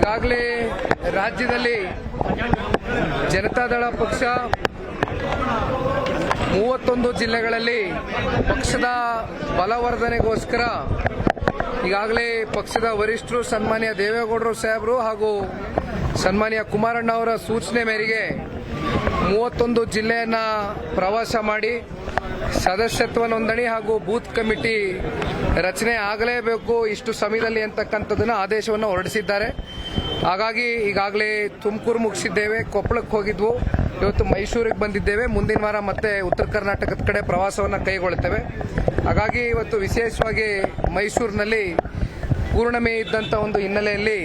ಈಗಾಗಲೇ ರಾಜ್ಯದಲ್ಲಿ ಜನತಾದಳ ಪಕ್ಷ 31 ಜಿಲ್ಲೆಗಳಲ್ಲಿ ಪಕ್ಷದ ಬಲವರ್ಧನೆಗೋಸ್ಕರ ಈಗಾಗಲೇ ಪಕ್ಷದ ವರಿಷ್ಠರು ಸನ್ಮಾನ್ಯ ದೇವೇಗೌಡರು ಸಾಹೇಬರು ಹಾಗೂ ಸನ್ಮಾನ್ಯ ಕುಮಾರಣ್ಣ ಅವರ ಸೂಚನೆ ಮೇರೆಗೆ 31 ಜಿಲ್ಲೆಯನ್ನ ಪ್ರವಾಸ ಮಾಡಿ ಸದಸ್ಯತ್ವ ನೋಂದಣಿ ಹಾಗೂ ಬೂತ್ ಕಮಿಟಿ ರಚನೆ ಆಗಲೇಬೇಕು ಇಷ್ಟು ಸಮಯದಲ್ಲಿ ಅಂತಕ್ಕಂಥದ್ದನ್ನು ಆದೇಶವನ್ನು ಹೊರಡಿಸಿದ್ದಾರೆ. ಹಾಗಾಗಿ ಈಗಾಗಲೇ ತುಮಕೂರು ಮುಗಿಸಿದ್ದೇವೆ, ಕೊಪ್ಪಳಕ್ಕೆ ಹೋಗಿದ್ವು, ಇವತ್ತು ಮೈಸೂರಿಗೆ ಬಂದಿದ್ದೇವೆ. ಮುಂದಿನ ವಾರ ಮತ್ತೆ ಉತ್ತರ ಕರ್ನಾಟಕದ ಕಡೆ ಪ್ರವಾಸವನ್ನು ಕೈಗೊಳ್ಳುತ್ತೇವೆ. ಹಾಗಾಗಿ ಇವತ್ತು ವಿಶೇಷವಾಗಿ ಮೈಸೂರಿನಲ್ಲಿ ಪೂರ್ಣಮೆ ಇದ್ದಂಥ ಒಂದು ಹಿನ್ನೆಲೆಯಲ್ಲಿ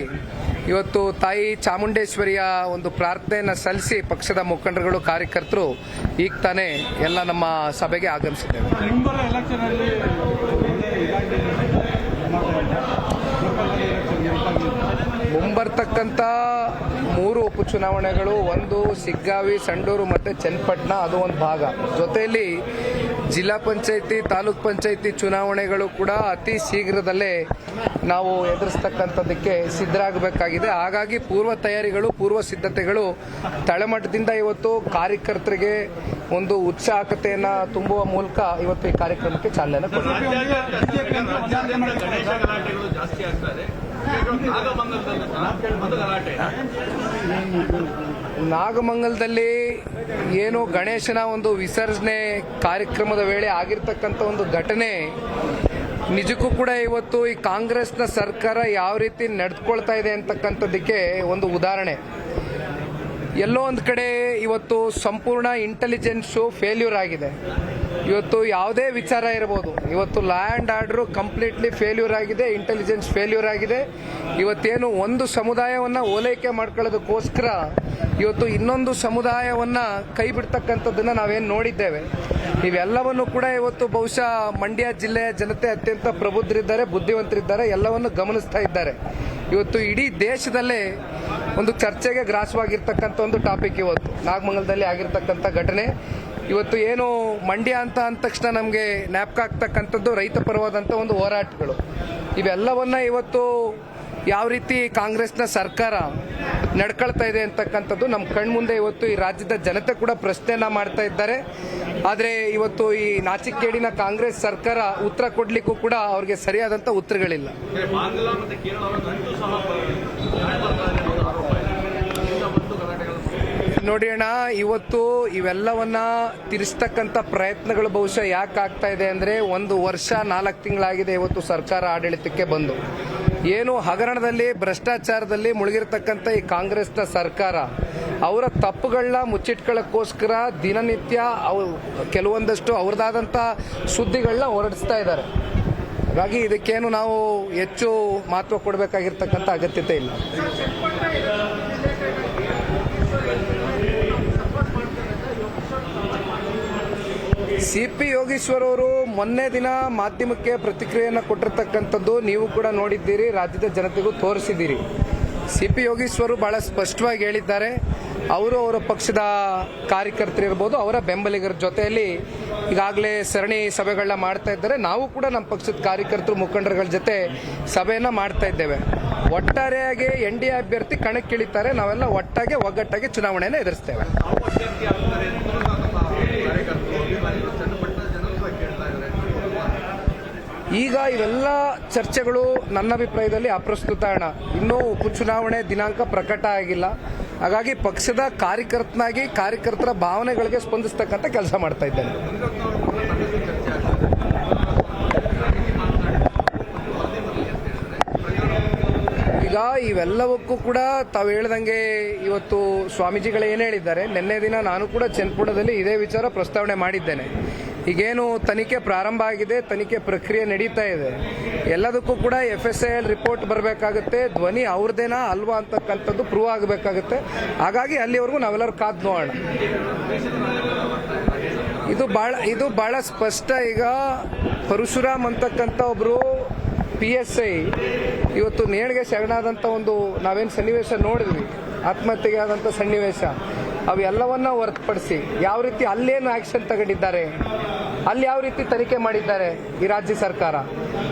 ಇವತ್ತು ತಾಯಿ ಚಾಮುಂಡೇಶ್ವರಿಯ ಒಂದು ಪ್ರಾರ್ಥನೆಯನ್ನು ಸಲ್ಲಿಸಿ ಪಕ್ಷದ ಮುಖಂಡರುಗಳು ಕಾರ್ಯಕರ್ತರು ಈಗ ತಾನೇ ಎಲ್ಲ ನಮ್ಮ ಸಭೆಗೆ ಆಗಮಿಸಿದ್ದೇವೆ. ಮುಂಬರ್ತಕ್ಕಂಥ 3 ಉಪಚುನಾವಣೆಗಳು, ಒಂದು ಸಿಗ್ಗಾವಿ, ಸಂಡೂರು ಮತ್ತು ಚನ್ನಪಟ್ಟಣ, ಅದು ಒಂದು ಭಾಗ. ಜೊತೆಯಲ್ಲಿ ಜಿಲ್ಲಾ ಪಂಚಾಯಿತಿ, ತಾಲೂಕ್ ಪಂಚಾಯಿತಿ ಚುನಾವಣೆಗಳು ಕೂಡ ಅತಿ ಶೀಘ್ರದಲ್ಲೇ ನಾವು ಎದುರಿಸ್ತಕ್ಕಂಥದ್ದಕ್ಕೆ ಸಿದ್ಧರಾಗಬೇಕಾಗಿದೆ. ಹಾಗಾಗಿ ಪೂರ್ವ ತಯಾರಿಗಳು, ಪೂರ್ವ ಸಿದ್ಧತೆಗಳು ತಳಮಟ್ಟದಿಂದ ಇವತ್ತು ಕಾರ್ಯಕರ್ತರಿಗೆ ಒಂದು ಉತ್ಸಾಹಕತೆಯನ್ನು ತುಂಬುವ ಮೂಲಕ ಇವತ್ತು ಈ ಕಾರ್ಯಕ್ರಮಕ್ಕೆ ಚಾಲನೆ ಕೊಟ್ಟಿದ್ದೇವೆ. ನಾಗಮಂಗಲದಲ್ಲಿ ಏನು ಗಣೇಶನ ಒಂದು ವಿಸರ್ಜನೆ ಕಾರ್ಯಕ್ರಮದ ವೇಳೆ ಆಗಿರ್ತಕ್ಕಂಥ ಒಂದು ಘಟನೆ ನಿಜಕ್ಕೂ ಕೂಡ ಇವತ್ತು ಈ ಕಾಂಗ್ರೆಸ್ನ ಸರ್ಕಾರ ಯಾವ ರೀತಿ ನಡೆದುಕೊಳ್ತಾ ಇದೆ ಅಂತಕ್ಕಂಥದ್ದಕ್ಕೆ ಒಂದು ಉದಾಹರಣೆ. ಎಲ್ಲೋ ಒಂದು ಕಡೆ ಇವತ್ತು ಸಂಪೂರ್ಣ ಇಂಟೆಲಿಜೆನ್ಸು ಫೇಲ್ಯೂರ್ ಆಗಿದೆ. ಇವತ್ತು ಯಾವುದೇ ವಿಚಾರ ಇರಬಹುದು, ಇವತ್ತು law and order completely failure ಆಗಿದೆ, ಇಂಟೆಲಿಜೆನ್ಸ್ ಫೇಲ್ಯೂರ್ ಆಗಿದೆ. ಇವತ್ತೇನು ಒಂದು ಸಮುದಾಯವನ್ನು ಓಲೈಕೆ ಮಾಡ್ಕೊಳ್ಳೋದಕ್ಕೋಸ್ಕರ ಇವತ್ತು ಇನ್ನೊಂದು ಸಮುದಾಯವನ್ನು ಕೈ ಬಿಡ್ತಕ್ಕಂಥದ್ದನ್ನು ನಾವೇನು ನೋಡಿದ್ದೇವೆ. ಇವೆಲ್ಲವನ್ನು ಕೂಡ ಇವತ್ತು ಬಹುಶಃ ಮಂಡ್ಯ ಜಿಲ್ಲೆಯ ಜನತೆ ಅತ್ಯಂತ ಪ್ರಬುದ್ಧರಿದ್ದಾರೆ, ಬುದ್ಧಿವಂತರಿದ್ದಾರೆ, ಎಲ್ಲವನ್ನು ಗಮನಿಸ್ತಾ ಇದ್ದಾರೆ. ಇವತ್ತು ಇಡೀ ದೇಶದಲ್ಲೇ ಒಂದು ಚರ್ಚೆಗೆ ಗ್ರಾಸವಾಗಿರ್ತಕ್ಕಂಥ ಒಂದು ಟಾಪಿಕ್ ಇವತ್ತು ನಾಗಮಂಗಲದಲ್ಲಿ ಆಗಿರ್ತಕ್ಕಂಥ ಘಟನೆ. ಇವತ್ತು ಏನು ಮಂಡ್ಯ ಅಂತ ಅಂದ ತಕ್ಷಣ ನಮಗೆ ಜ್ಞಾಪಕ ಆಗ್ತಕ್ಕಂಥದ್ದು ರೈತ ಪರವಾದಂಥ ಒಂದು ಹೋರಾಟಗಳು. ಇವೆಲ್ಲವನ್ನ ಇವತ್ತು ಯಾವ ರೀತಿ ಕಾಂಗ್ರೆಸ್ನ ಸರ್ಕಾರ ನಡ್ಕೊಳ್ತಾ ಇದೆ ಅಂತಕ್ಕಂಥದ್ದು ನಮ್ಮ ಕಣ್ಮುಂದೆ ಇವತ್ತು ಈ ರಾಜ್ಯದ ಜನತೆ ಕೂಡ ಪ್ರಶ್ನೆಯನ್ನ ಮಾಡ್ತಾ ಇದ್ದಾರೆ. ಆದರೆ ಇವತ್ತು ಈ ನಾಚಿಕೇಡಿನ ಕಾಂಗ್ರೆಸ್ ಸರ್ಕಾರ ಉತ್ತರ ಕೊಡ್ಲಿಕ್ಕೂ ಕೂಡ ಅವ್ರಿಗೆ ಸರಿಯಾದಂಥ ಉತ್ತರಗಳಿಲ್ಲ. ನೋಡಿ ಅಣ್ಣ, ಇವತ್ತು ಇವೆಲ್ಲವನ್ನ ತಿರ್ಸ್ತಕ್ಕಂಥ ಪ್ರಯತ್ನಗಳು ಬಹುಶಃ ಯಾಕೆ ಆಗ್ತಾ ಇದೆ ಅಂದ್ರೆ, 1 ವರ್ಷ 4 ತಿಂಗಳಾಗಿದೆ ಇವತ್ತು ಸರ್ಕಾರ ಆಡಳಿತಕ್ಕೆ ಬಂದು. ಏನು ಹಗರಣದಲ್ಲಿ, ಭ್ರಷ್ಟಾಚಾರದಲ್ಲಿ ಮುಳುಗಿರ್ತಕ್ಕಂಥ ಈ ಕಾಂಗ್ರೆಸ್ನ ಸರ್ಕಾರ ಅವರ ತಪ್ಪುಗಳನ್ನ ಮುಚ್ಚಿಟ್ಕೊಳ್ಳೋಕ್ಕೋಸ್ಕರ ದಿನನಿತ್ಯ ಕೆಲವೊಂದಷ್ಟು ಅವ್ರದ್ದಾದಂಥ ಸುದ್ದಿಗಳನ್ನ ಹೊರಡಿಸ್ತಾ ಇದ್ದಾರೆ. ಹಾಗಾಗಿ ಇದಕ್ಕೇನು ನಾವು ಹೆಚ್ಚು ಮಹತ್ವ ಕೊಡಬೇಕಾಗಿರ್ತಕ್ಕಂಥ ಅಗತ್ಯತೆ ಇಲ್ಲ. ಸಿಪಿ ಯೋಗೀಶ್ವರ್ ಅವರು ಮೊನ್ನೆ ದಿನ ಮಾಧ್ಯಮಕ್ಕೆ ಪ್ರತಿಕ್ರಿಯೆಯನ್ನು ಕೊಟ್ಟಿರ್ತಕ್ಕಂಥದ್ದು ನೀವು ಕೂಡ ನೋಡಿದ್ದೀರಿ, ರಾಜ್ಯದ ಜನತೆಗೂ ತೋರಿಸಿದ್ದೀರಿ. ಸಿಪಿ ಯೋಗೀಶ್ವರ್ ಬಹಳ ಸ್ಪಷ್ಟವಾಗಿ ಹೇಳಿದ್ದಾರೆ, ಅವರು ಅವರ ಪಕ್ಷದ ಕಾರ್ಯಕರ್ತರಿರ್ಬೋದು, ಅವರ ಬೆಂಬಲಿಗರ ಜೊತೆಯಲ್ಲಿ ಈಗಾಗಲೇ ಸರಣಿ ಸಭೆಗಳನ್ನ ಮಾಡ್ತಾ ಇದ್ದಾರೆ. ನಾವು ಕೂಡ ನಮ್ಮ ಪಕ್ಷದ ಕಾರ್ಯಕರ್ತರು, ಮುಖಂಡರುಗಳ ಜೊತೆ ಸಭೆಯನ್ನ ಮಾಡ್ತಾ ಇದ್ದೇವೆ. ಒಟ್ಟಾರೆಯಾಗಿ NDA ಅಭ್ಯರ್ಥಿ ಕಣಕ್ಕಿಳಿತಾರೆ, ನಾವೆಲ್ಲ ಒಟ್ಟಾಗಿ ಒಗ್ಗಟ್ಟಾಗಿ ಚುನಾವಣೆಯನ್ನು ಎದುರಿಸ್ತೇವೆ. ಈಗ ಇವೆಲ್ಲ ಚರ್ಚೆಗಳು ನನ್ನ ಅಭಿಪ್ರಾಯದಲ್ಲಿ ಅಪ್ರಸ್ತುತ ಅಣ್ಣ. ಇನ್ನೂ ಉಪಚುನಾವಣೆ ದಿನಾಂಕ ಪ್ರಕಟ ಆಗಿಲ್ಲ. ಹಾಗಾಗಿ ಪಕ್ಷದ ಕಾರ್ಯಕರ್ತನಾಗಿ ಕಾರ್ಯಕರ್ತರ ಭಾವನೆಗಳಿಗೆ ಸ್ಪಂದಿಸ್ತಕ್ಕಂಥ ಕೆಲಸ ಮಾಡ್ತಾ ಇದ್ದೇನೆ. ಈಗ ಇವೆಲ್ಲವಕ್ಕೂ ಕೂಡ ತಾವು ಹೇಳ್ದಂಗೆ ಇವತ್ತು ಸ್ವಾಮೀಜಿಗಳು ಏನು ಹೇಳಿದ್ದಾರೆ, ನಿನ್ನೆ ದಿನ ನಾನು ಕೂಡ ಚನ್ನಪಟ್ಟಣದಲ್ಲಿ ಇದೇ ವಿಚಾರ ಪ್ರಸ್ತಾವನೆ ಮಾಡಿದ್ದೇನೆ. ಈಗೇನು ತನಿಖೆ ಪ್ರಾರಂಭ ಆಗಿದೆ, ತನಿಖೆ ಪ್ರಕ್ರಿಯೆ ನಡೀತಾ ಇದೆ, ಎಲ್ಲದಕ್ಕೂ ಕೂಡ FSIL ರಿಪೋರ್ಟ್ ಬರಬೇಕಾಗುತ್ತೆ, ಧ್ವನಿ ಅವ್ರದ್ದೇನಾ ಅಲ್ವಾ ಅಂತಕ್ಕಂಥದ್ದು ಪ್ರೂವ್ ಆಗಬೇಕಾಗುತ್ತೆ. ಹಾಗಾಗಿ ಅಲ್ಲಿವರೆಗೂ ನಾವೆಲ್ಲರೂ ಕಾದ್ ನೋಡೋಣ. ಇದು ಬಹಳ ಸ್ಪಷ್ಟ. ಈಗ ಪರಶುರಾಮ್ ಅಂತಕ್ಕಂಥ ಒಬ್ರು PSI ಇವತ್ತು ನೇಣಿಗೆ ಶರಣಾದಂಥ ಒಂದು ನಾವೇನು ಸನ್ನಿವೇಶ ನೋಡಿದ್ವಿ, ಆತ್ಮಹತ್ಯೆಗೆ ಆದಂಥ ಸನ್ನಿವೇಶ, ಅವೆಲ್ಲವನ್ನ ಹೊರತುಪಡಿಸಿ ಯಾವ ರೀತಿ ಅಲ್ಲೇನು ಆಕ್ಷನ್ ತಗೊಂಡಿದ್ದಾರೆ, ಅಲ್ಲಿ ಯಾವ ರೀತಿ ತನಿಖೆ ಮಾಡಿದ್ದಾರೆ ಈ ರಾಜ್ಯ ಸರ್ಕಾರ,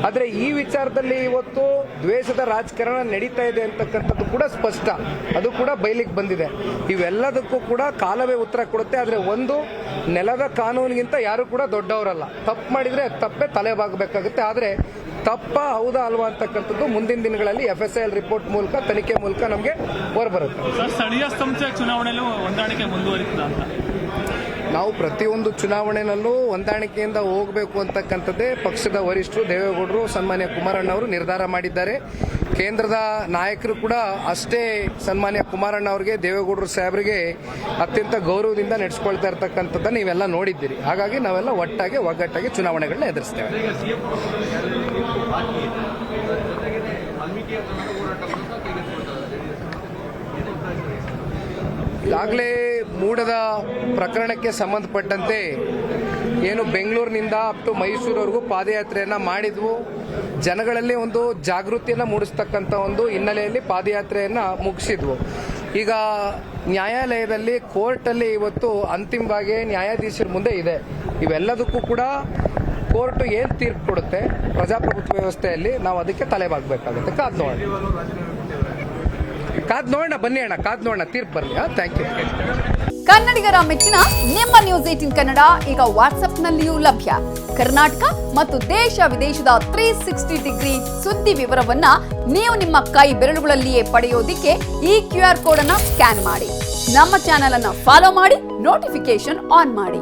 ಆದರೆ ಈ ವಿಚಾರದಲ್ಲಿ ಇವತ್ತು ದ್ವೇಷದ ರಾಜಕಾರಣ ನಡೀತಾ ಇದೆ ಅಂತಕ್ಕಂಥದ್ದು ಕೂಡ ಸ್ಪಷ್ಟ, ಅದು ಕೂಡ ಬಯಲಿಗೆ ಬಂದಿದೆ. ಇವೆಲ್ಲದಕ್ಕೂ ಕೂಡ ಕಾಲವೇ ಉತ್ತರ ಕೊಡುತ್ತೆ. ಆದರೆ ಒಂದು, ನೆಲದ ಕಾನೂನಿಗಿಂತ ಯಾರು ಕೂಡ ದೊಡ್ಡವರಲ್ಲ. ತಪ್ಪು ಮಾಡಿದರೆ ತಪ್ಪೇ ತಲೆಬಾಗಬೇಕಾಗುತ್ತೆ. ಆದರೆ ತಪ್ಪ ಹೌದಾ ಅಲ್ವಾ ಅಂತಕ್ಕಂಥದ್ದು ಮುಂದಿನ ದಿನಗಳಲ್ಲಿ FSIL ರಿಪೋರ್ಟ್ ಮೂಲಕ, ತನಿಖೆ ಮೂಲಕ ನಮಗೆ ಹೊರಬರುತ್ತೆ. ಸ್ಥಳೀಯ ಸಂಸ್ಥೆ ಚುನಾವಣೆಯಲ್ಲೂ ಹೊಂದಾಣಿಕೆ ಮುಂದುವರಿತದ ಅಂತ ನಾವು ಪ್ರತಿಯೊಂದು ಚುನಾವಣೆಯಲ್ಲೂ ಹೊಂದಾಣಿಕೆಯಿಂದ ಹೋಗಬೇಕು ಅಂತಕ್ಕಂಥದ್ದೇ ಪಕ್ಷದ ವರಿಷ್ಠರು ದೇವೇಗೌಡರು, ಸನ್ಮಾನ್ಯ ಕುಮಾರಣ್ಣ ಅವರು ನಿರ್ಧಾರ ಮಾಡಿದ್ದಾರೆ. ಕೇಂದ್ರದ ನಾಯಕರು ಕೂಡ ಅಷ್ಟೇ ಸನ್ಮಾನ್ಯ ಕುಮಾರಣ್ಣ ಅವರಿಗೆ, ದೇವೇಗೌಡರು ಸಾಹೇಬರಿಗೆ ಅತ್ಯಂತ ಗೌರವದಿಂದ ನಡೆಸ್ಕೊಳ್ತಾ ಇರ್ತಕ್ಕಂಥದ್ದನ್ನು ನೀವೆಲ್ಲ ನೋಡಿದ್ದೀರಿ. ಹಾಗಾಗಿ ನಾವೆಲ್ಲ ಒಗ್ಗಟ್ಟಾಗಿ ಚುನಾವಣೆಗಳನ್ನ ಎದುರಿಸ್ತೇವೆ. ಈಗಾಗಲೇ ಮೂಡದ ಪ್ರಕರಣಕ್ಕೆ ಸಂಬಂಧಪಟ್ಟಂತೆ ಏನು ಬೆಂಗಳೂರಿನಿಂದ ಅಪ್ ಟು ಮೈಸೂರವರೆಗೂ ಪಾದಯಾತ್ರೆಯನ್ನು ಮಾಡಿದ್ವು. ಜನಗಳಲ್ಲಿ ಒಂದು ಜಾಗೃತಿಯನ್ನು ಮೂಡಿಸ್ತಕ್ಕಂಥ ಒಂದು ಹಿನ್ನೆಲೆಯಲ್ಲಿ ಪಾದಯಾತ್ರೆಯನ್ನು ಮುಗಿಸಿದ್ವು. ಈಗ ನ್ಯಾಯಾಲಯದಲ್ಲಿ, ಕೋರ್ಟಲ್ಲಿ ಇವತ್ತು ಅಂತಿಮವಾಗಿ ನ್ಯಾಯಾಧೀಶರ ಮುಂದೆ ಇದೆ. ಇವೆಲ್ಲದಕ್ಕೂ ಕೂಡ ಕೋರ್ಟ್ ಏನು ತೀರ್ಪು ಕೊಡುತ್ತೆ ಪ್ರಜಾಪ್ರಭುತ್ವ ವ್ಯವಸ್ಥೆಯಲ್ಲಿ, ನಾವು ಅದಕ್ಕೆ ತಲೆಬಾಗಬೇಕಾಗುತ್ತೆ. ಕಾದ್ ನೋಡೋಣ, ಬನ್ನಿ ಅಣ್ಣ, ಕಾದ್ ನೋಡೋಣ, ತೀರ್ಪು ಬರಲಿ. Thank you. ಕನ್ನಡಿಗರ ಮೆಚ್ಚಿನ ನಿಮ್ಮ ನ್ಯೂಸ್ 18 ಕನ್ನಡ ಈಗ ವಾಟ್ಸ್ಆಪ್ನಲ್ಲಿಯೂ ಲಭ್ಯ. ಕರ್ನಾಟಕ ಮತ್ತು ದೇಶ ವಿದೇಶದ 360 ಡಿಗ್ರಿ ಸುದ್ದಿ ವಿವರವನ್ನ ನೀವು ನಿಮ್ಮ ಕೈ ಬೆರಳುಗಳಲ್ಲಿಯೇ ಪಡೆಯೋದಿಕ್ಕೆ ಈ QR ಕೋಡ್ ಅನ್ನ ಸ್ಕ್ಯಾನ್ ಮಾಡಿ. ನಮ್ಮ ಚಾನೆಲ್ ಅನ್ನ ಫಾಲೋ ಮಾಡಿ, ನೋಟಿಫಿಕೇಶನ್ ಆನ್ ಮಾಡಿ.